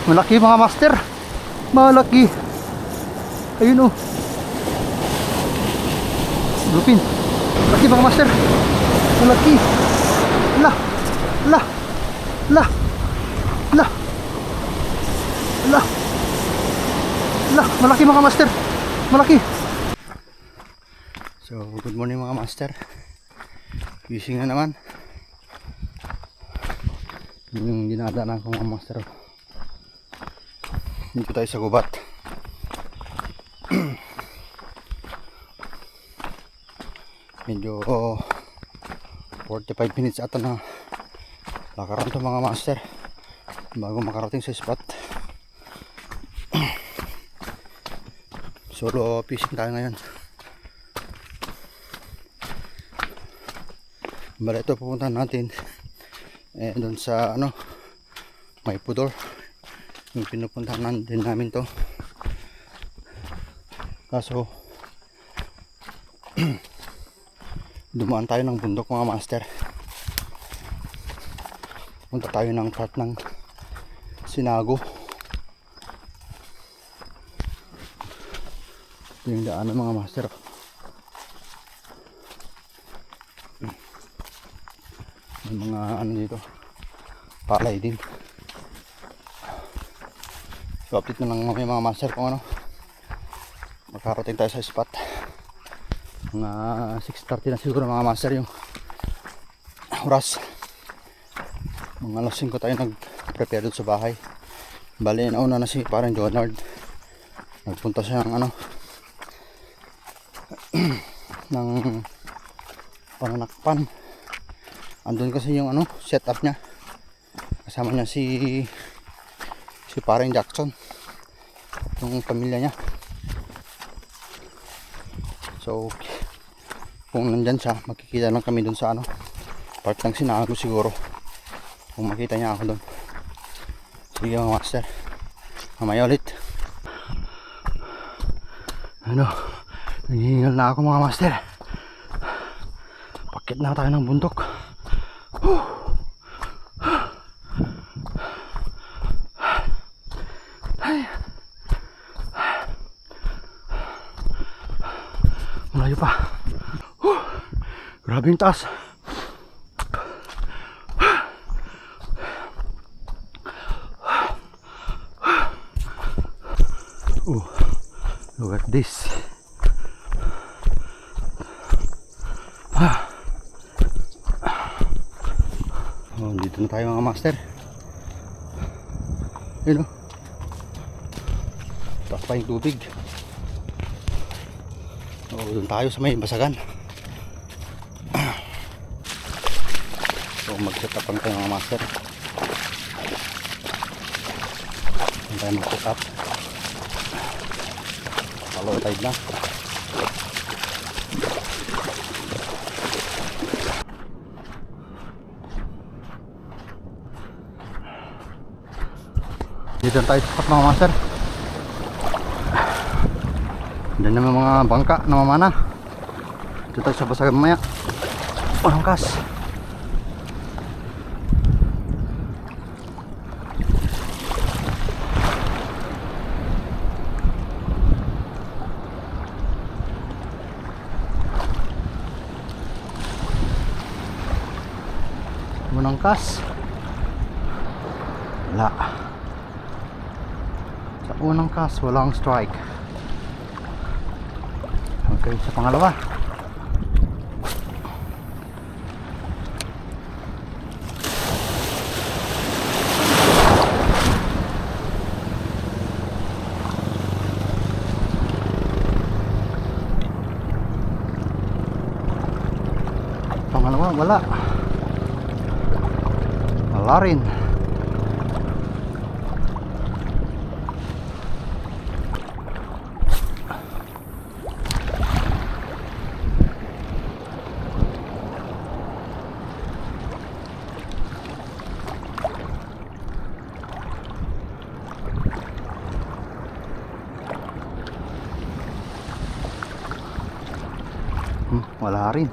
Malaki mga master. Malaki. Ayun oh. Lupin. Malaki mga master. Malaki. Lah. Lah. Lah. Lah. Lah. Lah. Malaki mga master. Malaki. So, good morning mga master. Fishing na naman. Yung dinadaanan ko mga master. Dito tayo sa gubat. Medyo 45 minutes ata na lakaran to mga master bago makarating sa spot. Solo fishing tayo ngayon. Bala ito pupuntahan natin doon sa may pudor. Yung pinupuntahan din namin to. Kaso dumaan tayo ng bundok mga master. Punta tayo ng part ng Sinago. Ito yung daanan mga master. May mga dito palay din. So update na lang mga master kung makarating tayo sa spot. Mga 6:30 na siguro mga master yung oras. Mga alas 5 tayo nag-prepare doon sa bahay. Bali nauna na si parang Jonard. Nagpunta siya ng ng pananakpan. Andun kasi yung setup niya. Kasama niya si parang Jackson, yung pamilya niya. So kung nandyan siya, makikita lang kami dun sa part ng Sinago siguro. Kung makita niya ako dun. Sige mga master, mamaya ulit. Nangihingal na ako mga master. Pakit na tayo ng bundok. Malayo pa. Grabe yung taas. Look at this. Dito na tayo mga master. Yun taas pa yung tubig. Doon tayo sa may basagan. So mag-set up tayo mga master. Doon tayo mag-set up. Follow tide lang. Dito tayo sa spot mga master. Diyan naman mga bangka na mamana. Dito tayo sa basagan mamaya. Pangkas. Unangkas. Wala. Sa unang cast walang strike. Okay, sa pangalawa. Pangalawa wala. Wala rin. Wala rin.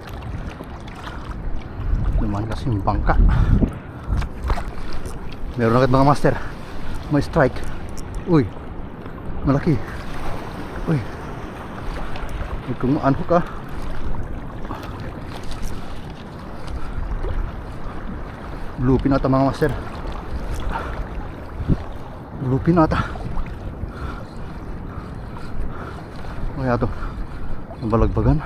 Dumaan kasi yung bangka. Meron agad mga master. May strike. Uy, malaki. Uy, kung unhook ka. Bluefin ata mga master. Bluefin ata. Kaya to, nabalagbagan.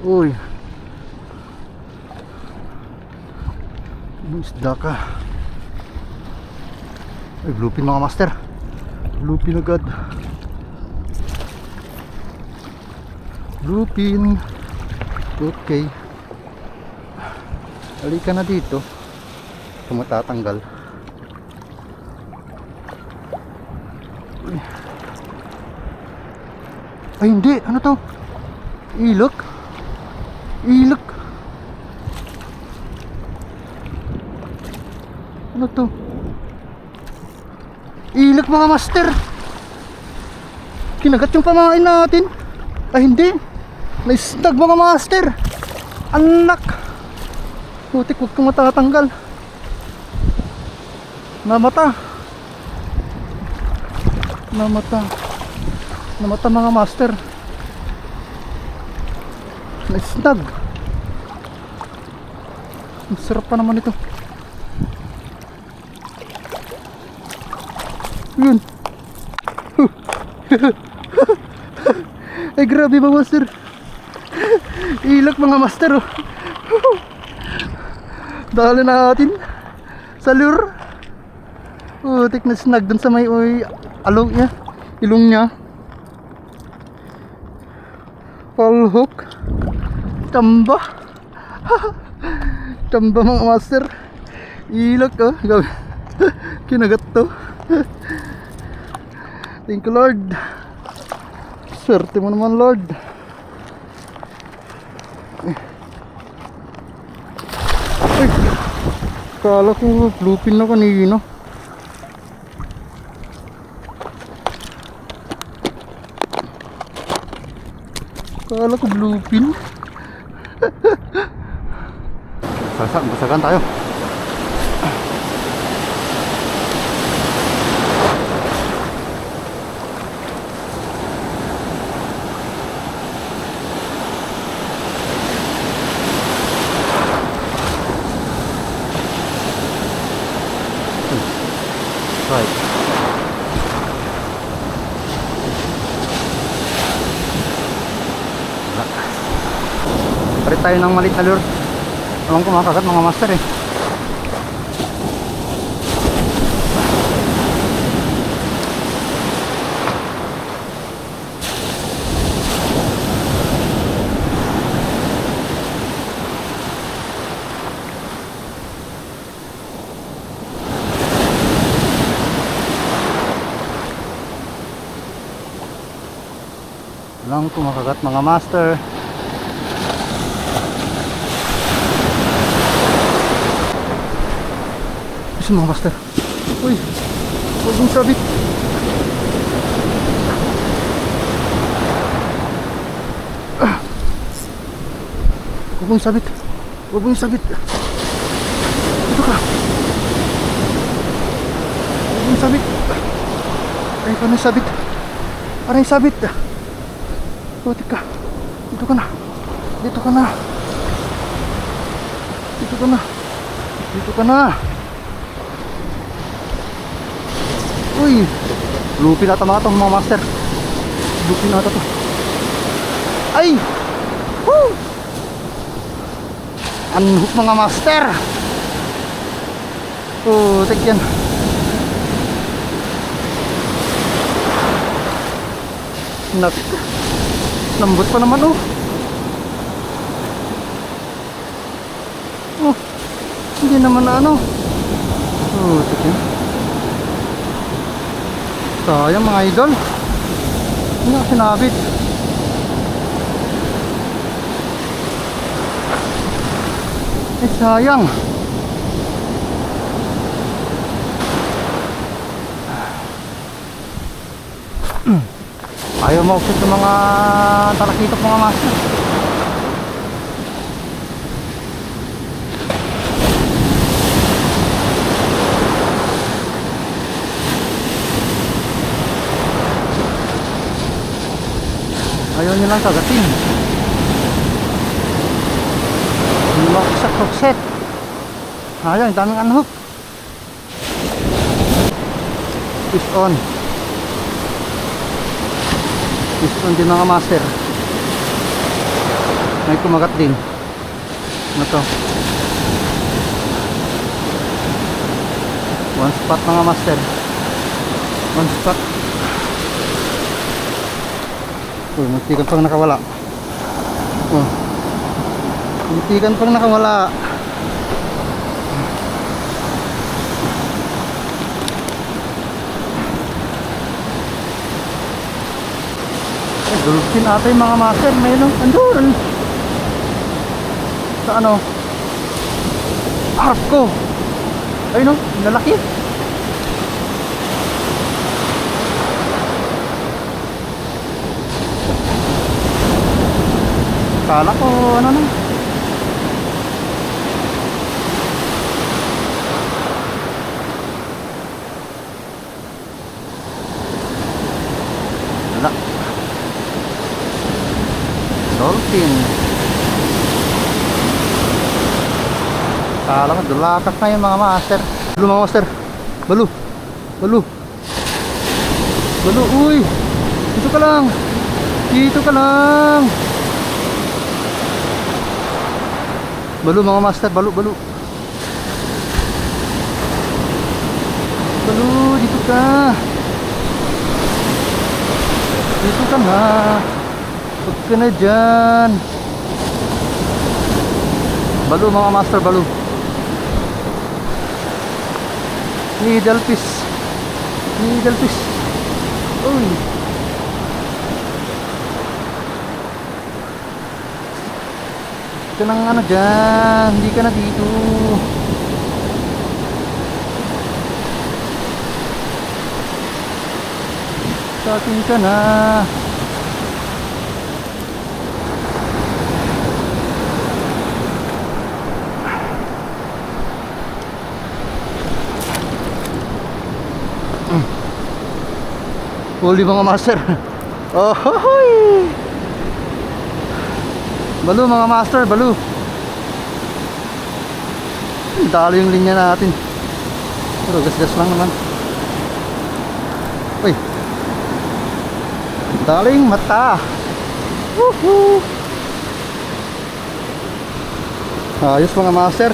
Uy, isda ka. Ay, bluefin mga master. Bluefin agad. Bluefin. Okay. Halika na dito. Kung matatanggal. Ay, hindi. Ano to? Ilok. Ilok. Ano to? Ilok mga master. Kinagat yung pamain natin. Ay, hindi. Naisnag mga master. Anak. Putik, huwag kang matatanggal. Namata. Namata. Namata mga master. Naisnag. Ang sarap pa naman ito. Yun. Ay, grabe mga master. Ilok mga master, oh. Dali natin sa lure. Putik na snag dun sa may along niya, ilong niya. Fall hook. Tamba. Tamba mga master. Ilok, oh. Kinagat to. Thank you Lord. Swerte mo naman Lord. Ay, kala ko bluefin na kanina. Kala ko bluefin. Basagan tayo. Right. Parit tayo ng malit na lure. Alam ko makakat mga master eh. Alam ko makakat mga master. Kasi mga master. Uy, huwag mong sabit. Huwag mong sabit. Huwag mong sabit. Dito ka. Huwag mong sabit. Ay, paano yung sabit? Paano yung sabit? Putik ka. Dito ka na. Dito ka na. Dito ka na. Dito ka na. Uy, bluefin ata mga ito mga master. Bluefin ata to. Ay! Woo! Unhook mga master. Putik yan. Lambot pa naman oh. Oh, hindi naman na ano. Putik yan. Sayang mga idol. Hindi ako sinabit. Eh sayang. Ayaw mauksit ng mga talakitok mga master. na lang kagating. Set. Ayun, daming unhook. Fish on. Fish on din mga master. May kumagat din. Ano to? One spot mga master. One spot. Uy, muntikan pang nakawala. Muntikan pang nakawala. Dolphin ata yung mga master. May andun sa ano, arko. Ayun o, lalaki. Kala ko ano na. Wala. Dolphin. Kala ko dulakas na yung mga master. Balu mga master. Balu. Balu. Balu. Uy. Dito ka lang. Dito ka lang. Balu mga master. Balu. Balu. Balu. Dito ka. Dito ka na. Huwag ka na dyan. Balu mga master. Balu. Needle fish. Needle fish. Uy. Ito nang ano dyan. Hindi ka na dito. Sa akin ka na. Huli mga master. Oh, hoy. Balu mga master, balu. Dalo yung linya natin. Pero gas-gas lang naman. Uy. Daling mata. Woohoo. Ayos mga master.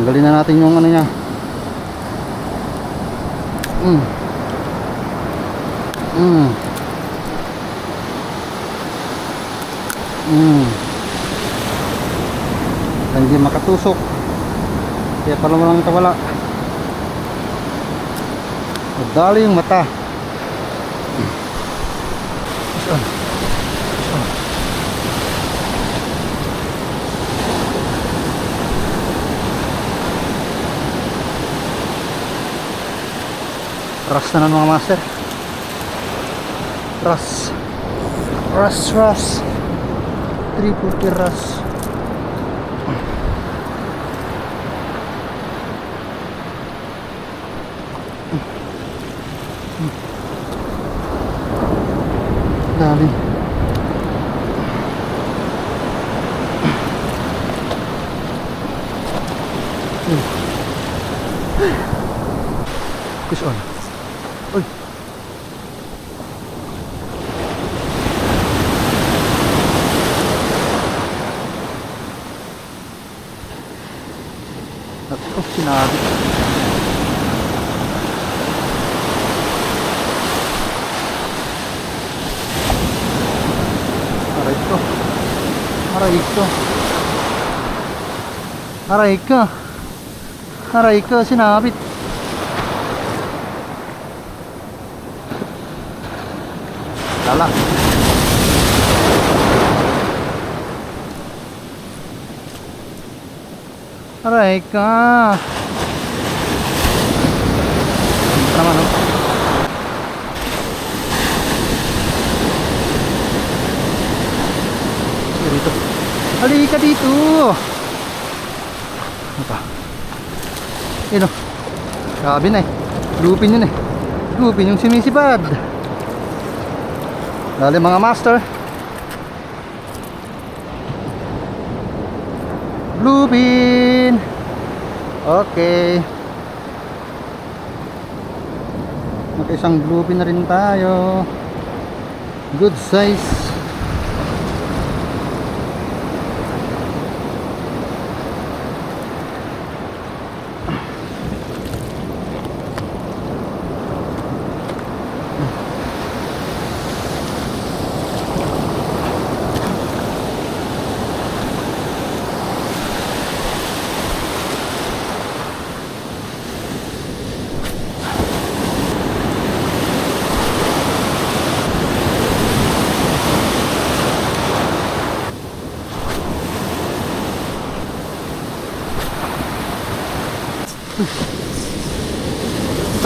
Tanggalin na natin yung ano niya. Hindi makatusok. Kaya pala walang kawala. Madali yung mata. Ras na mga master. Ras. Ras. 340 ras. Dali. Fish on. Uy. Ako, sinabi. Aray ko. Aray ko. Aray ko. Aray ko, sinabit. Lala. Aray ka. naman, oh. Sige dito. Halika dito. Ano pa? Yun, oh. Grabe na eh. Lupin yun eh. Lupin yung sinisipad. Dali mga master. Lupin. Okay. Mag-isang bluefin na rin tayo. Good size.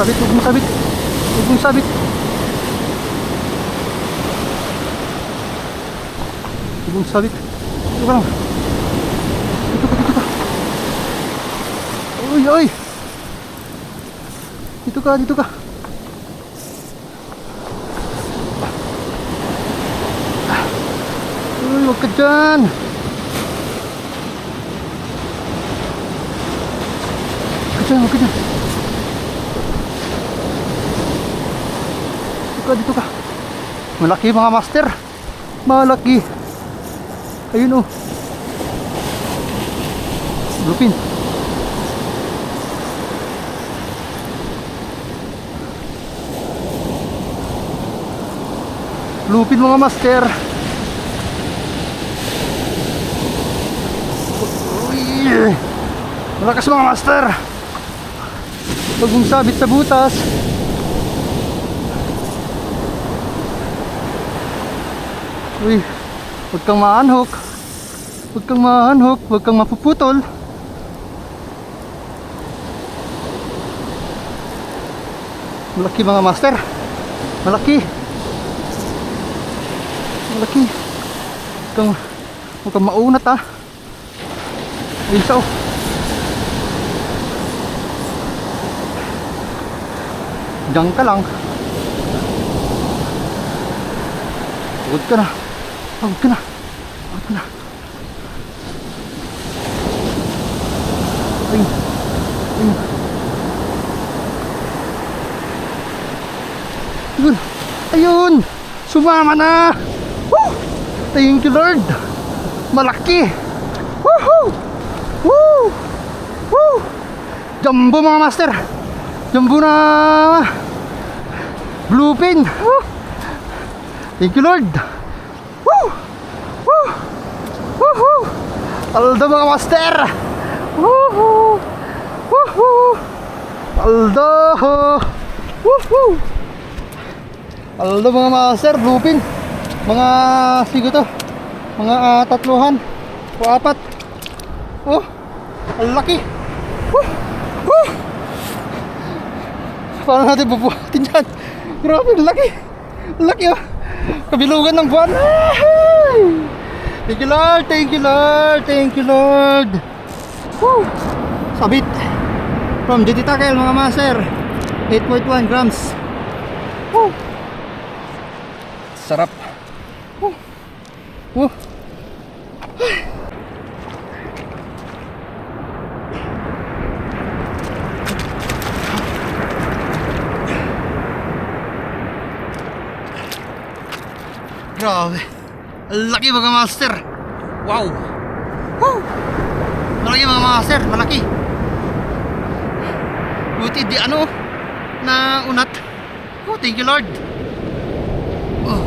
Sabit, huwag mong sabit. Huwag mong sabit. Huwag mong sabit. Dito ka lang. Dito ka, dito ka. Uy, uy. Dito ka, dito ka. Uy, huwag ka dyan. Huwag ka dyan, huwag ka dyan. Dito ka. Malaki mga master. Malaki. Ayun, oh. Lupin. Lupin mga master. Uy. Malakas mga master. Huwag mong sabit sa butas. Uy, huwag kang ma-unhook. Huwag kang ma-unhook. Huwag kang mapuputol. Malaki mga master. Malaki. Malaki. Huwag kang maunat, ha. Ayun siya, oh. Diyan ka lang. Huwag ka na. Huwag ka na. Huwag ka na. Ayun. Ayun. Ayun. Ayun. Sumama na. Woo! Thank you, Lord. Malaki. Woohoo! Woo! Woo! Jumbo mga master. Jumbo na bluefin. Woo! Thank you, Lord. Woo! Woo! Woohoo! Aldo mga master. Woohoo! Woohoo! Aldo! Woohoo! Aldo mga master, bluefin. Mga sigo to. Mga tatluhan o apat. Oh, ang laki. Woo! Woo! Paano natin bubuhatin dyan? Grabe, ang laki. Ang laki, oh. Kabilugan ng buwan. Thank you, Lord. Thank you, Lord. Thank you, Lord. Woo! Sabit from GT Tackle mga master. 8.1 grams. Woo! Sarap. Woo! Woo! Grabe. Laki mga master. Wow. Woo! Malaki mga master. Malaki. Buti di ano na unat. Oh, thank you, Lord. Oh.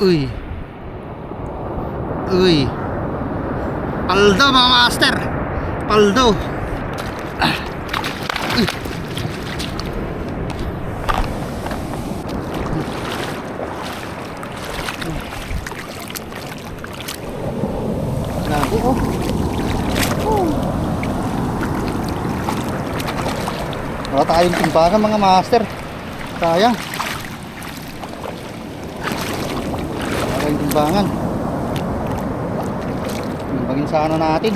Uy. Uy. Paldo mga master. Paldo. Uy. Wala tayong timbangan mga master. Sayang. Wala tayong timbangan. Timbangin sana natin.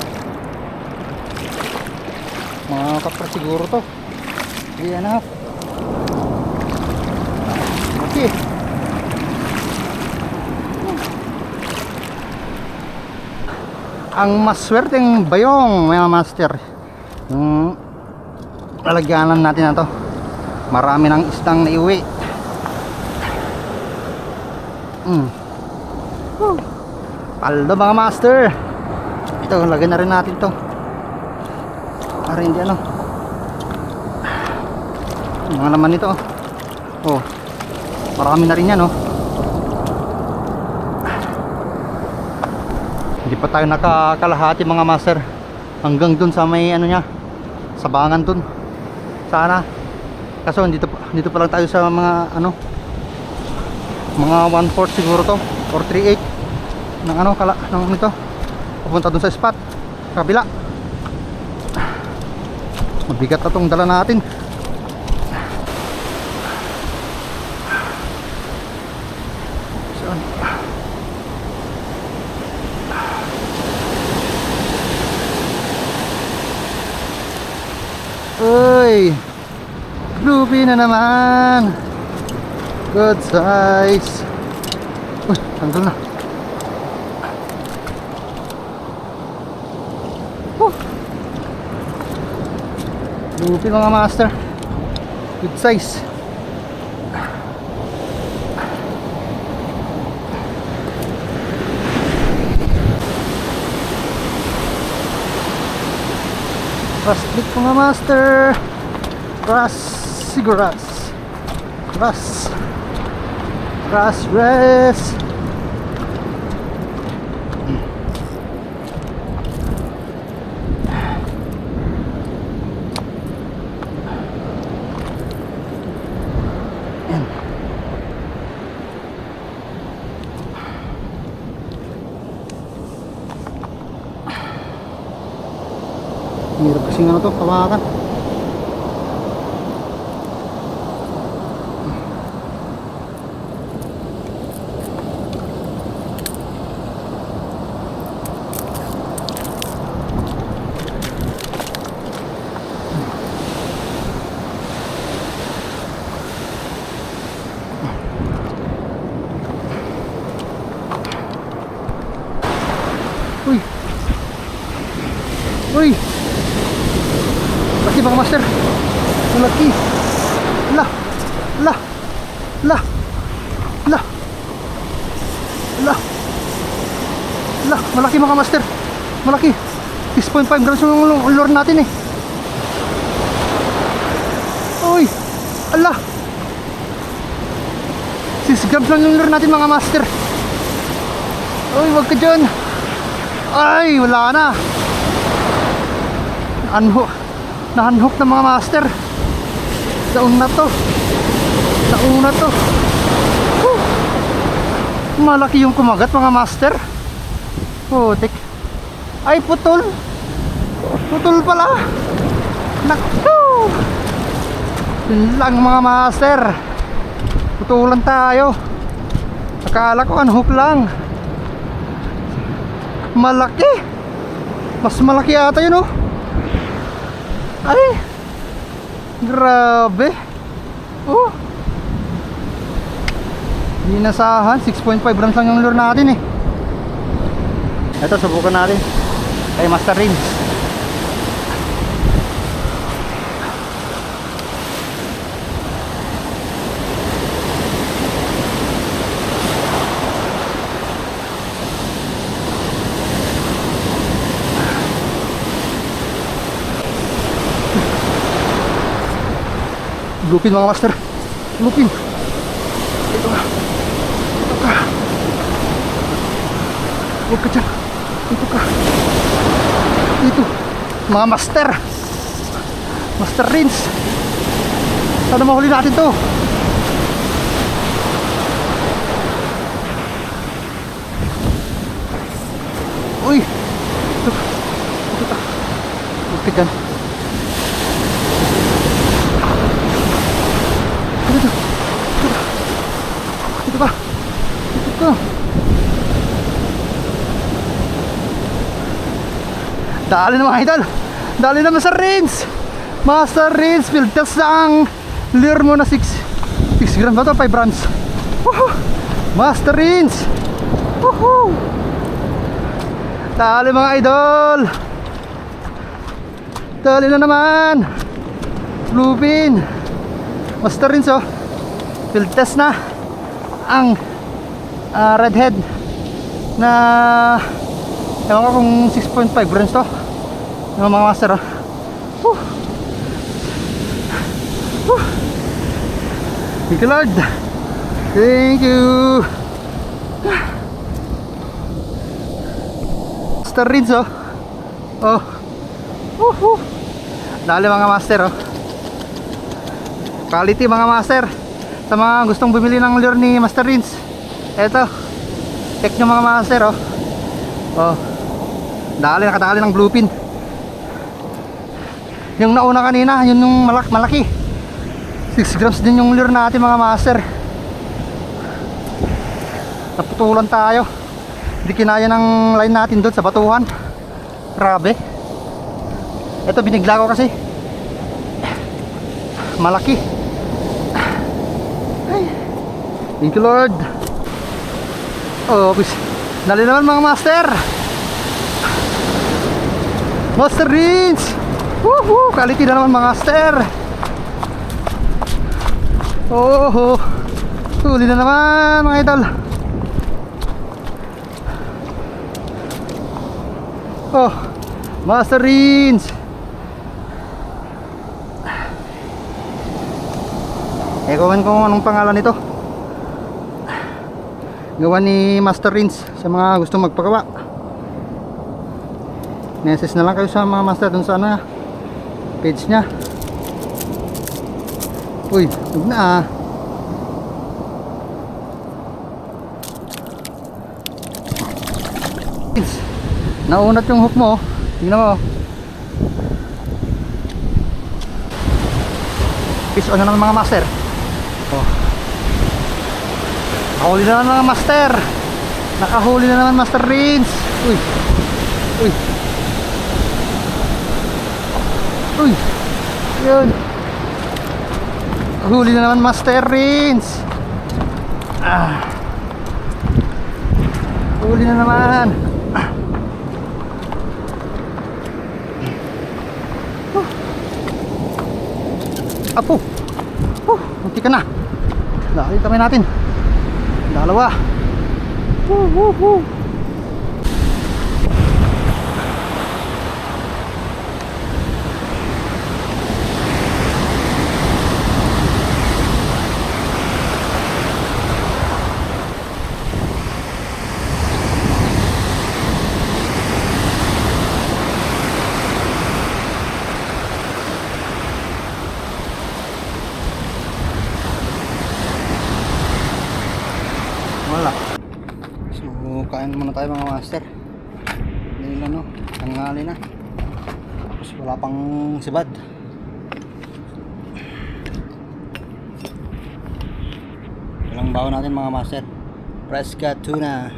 Mga kapra siguro to. 3.5. Okay. Ang maswerteng bayong mga master, yung lalagyanan natin na to, marami ng isdang na iuwi. Paldo mga master. Ito, lagyan na rin natin to para hindi ano, yung mga laman nito. Oh, marami na rin yan. Oh, hindi pa tayo nakakalahati mga master, hanggang dun sa may ano nya, sabangan dun sana. Kaso dito pa lang tayo sa mga ano, mga 1/4 siguro to, or 3/8 ng ano, ng nito, papunta dun sa spot sa kabila. Mabigat na tong dala natin. Uy, groovy na naman. Good size. Uy, tanggal na. Groovy mga master. Good size. Grass bit mga master. Grass grass yan. Hirap kasing ano to, kawakan. Uy, uy, laki mga master, malaki. La, la, la, la, la, la, malaki mga master, malaki. 6.5 grams yung lure natin eh. Uy, ala, 6 grams lang yung lure natin mga master. Uy, wag ka dyan. Ay, wala na. Nahanhook na mga master. Nauna to. Malaki yung kumagat mga master. Putik. Ay, putol pala. Naku, yun lang mga master, putulan tayo. Akala ko unhook lang. Malaki. Mas malaki ata yun, oh. Ay, grabe. Oh, dinasahan. 6.5 grams lang yung lure natin eh. Ito, subukan natin kay Master Rins. Bluepin mga master. Bluepin. Ito ka. Huwag ka dyan. Ito ka. Ito. Mga master. Master Rins. Sana mahuli natin to. Uy. Ito ka. Huwag ka dyan. Dali na mga idol. Dali na Master Rinse. Master Rinse, field test na ang lure mo na 6 grams ba ito? 5 grams. Woohoo! Master Rinse. Woohoo! Dali mga idol. Dali na naman. Bluefin. Master Rinse oh. Field test na ang redhead na ewan ko kung 6.5 grams to yung mga master oh. Thank you Lord. Thank you. Master Rinse oh. Dali mga master oh. Quality mga master. Sa mga gustong bumili ng lure ni Master Rinse, eto, check nyo mga master oh. Nakadali ng bluefin. Yung nauna kanina, yun yung malaki 6 grams din yung lure natin mga master. Naputulan tayo. Hindi kinaya ng line natin doon sa batuhan. Grabe. Eto binigla ko kasi malaki. Thank you Lord. Dali naman mga master. Master Rinse. Woohoo! Quality na naman mga master. Huli na naman mga idol. Master Rinse. Ewan ko anong pangalan nito. Gawa ni Master Rinse sa mga gusto magpagawa. Message na lang kayo sa mga master dun sa page nya. Uy, huwag na Naunat yung hook mo. Tingnan mo. Fish on na naman mga master. Nakahuli na naman mga master. Nakahuli na naman Master Rinse. Yun. Huli na naman Master Rinse. Huli na naman. Apo. Munti ka na. Dali kamay natin. Dalawa. Wala. So kain muna tayo mga master. Dahil tanghali na. Tapos wala pang sibad. Walang baon natin mga master. Fresca tuna.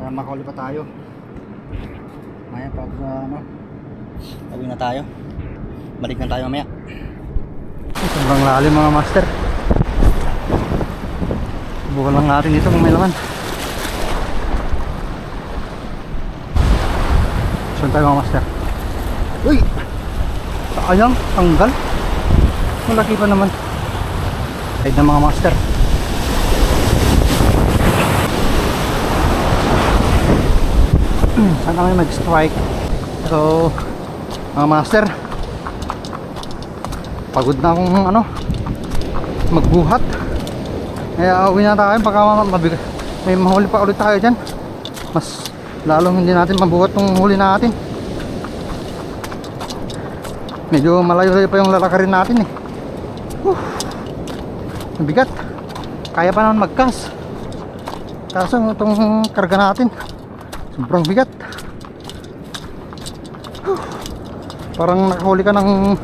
Sana makahuli pa tayo. Maya pag tabi na tayo. Balik na tayo mamaya. Sobrang lalim mga master. Bukan lang natin dito kung may laman. Saan tayo mga master? Uy! Sayang, tanggal. Malaki pa naman. Side na mga master. Saan kami mag-strike? So, mga master, pagod na akong magbuhat. Kaya uwi na tayo baka may mahuli pa ulit tayo dyan. Mas lalong hindi natin mabuhat yung huli natin. Medyo malayo-layo pa yung lalakarin natin eh. Mabigat. Kaya pa naman mag-cast. Kaso itong karga natin sobrang bigat. Parang nakahuli ka ng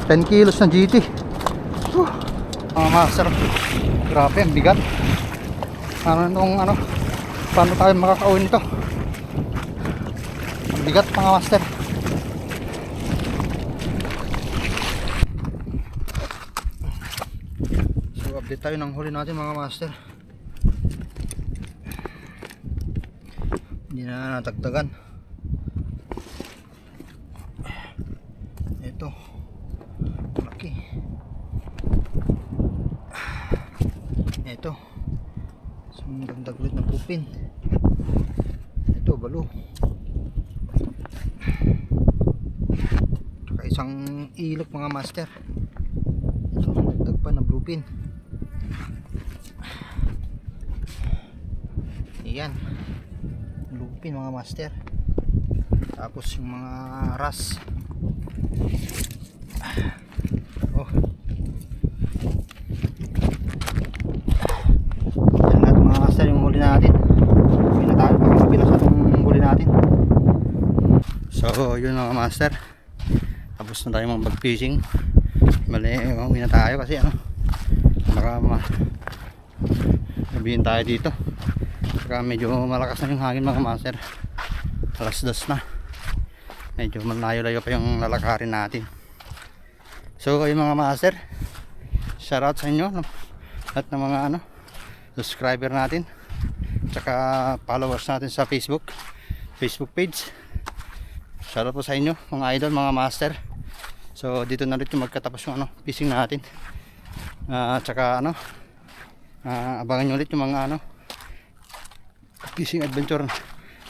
10 kilos na GT. Mga master, grabe ang bigat. Paano tayo makakauwi nito? bigat mga master. So update tayo ng huli natin mga master. Hindi na natagtagan. Ito laki. Ito isang dagdag ulit na pupin. Ito balo. Tsaka isang ilok mga master. Ito dagdag pa na bluepin. Ayan bluepin mga master. Tapos yung mga ras. Oh, yan lahat mga master yung huli natin. Uwi na tayo baka mapilas atong huli natin. So yun mga master, tapos na tayo mga bag fishing. Mali, uwi na tayo kasi ano, baka gabihin tayo dito. Saka medyo malakas na yung hangin mga master. Alas 2 na. Medyo malayo-layo pa yung lalakarin natin. So kayo mga master, shoutout sa inyo at ng mga ano, subscriber natin, tsaka followers natin sa Facebook page. Shoutout po sa inyo mga idol, mga master. So dito na rin yung magkatapos yung ano, fishing natin. Tsaka ano, abangan nyo ulit yung mga ano, fishing adventure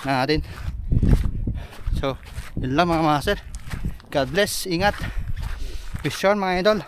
natin. So yun lang mga master. God bless, ingat. Fish on mga idol.